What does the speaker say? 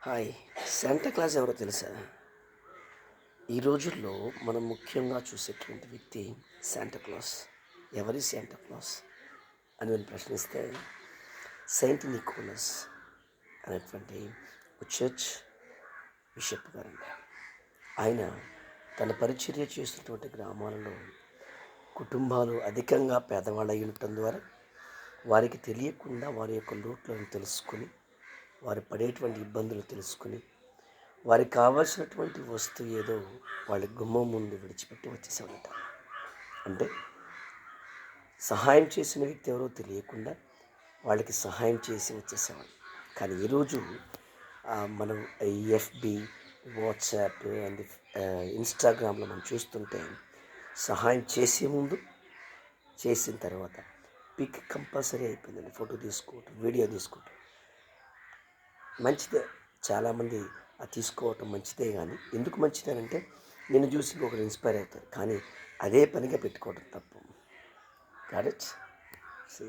Hi! Santa Claus ఎవరో తెలుసా? ఈ రోజుల్లో మనం ముఖ్యంగా చూసేటువంటి వ్యక్తి శాంటా క్లాస్. ఎవరి శాంటా క్లాస్ అని నేను ప్రశ్నిస్తే సెయింట్ నికోలస్ అనేటువంటి ఒక చర్చ్ బిషప్ గారండి. ఆయన తన పరిచర్య చేస్తున్నటువంటి గ్రామాలలో కుటుంబాలు అధికంగా పేదవాళ్ళై ఉండటం ద్వారా వారికి తెలియకుండా వారి యొక్క లోట్లను తెలుసుకొని, వారు పడేటువంటి ఇబ్బందులు తెలుసుకొని వారికి కావాల్సినటువంటి వస్తువు ఏదో వాళ్ళ గుమ్మం ముందు విడిచిపెట్టి వచ్చేసాడట. అంటే సహాయం చేసిన వ్యక్తి ఎవరో తెలియకుండా వాళ్ళకి సహాయం చేసి వచ్చేసేవాడు. కానీ ఈరోజు మనం ఈ ఎఫ్బి, వాట్సాప్ అండ్ ఇన్స్టాగ్రామ్లో మనం చూస్తుంటే సహాయం చేసే ముందు, చేసిన తర్వాత పిక్ కంపల్సరీ అయిపోయిందండి. ఫోటో తీసుకోవటం, వీడియో తీసుకోవటం మంచిదే. చాలామంది అది తీసుకోవటం మంచిదే, కానీ ఎందుకు మంచిదేనంటే నేను చూసి ఇంకొకరు ఇన్స్పైర్ అవుతారు, కానీ అదే పనిగా పెట్టుకోవడం తప్పు. Got it.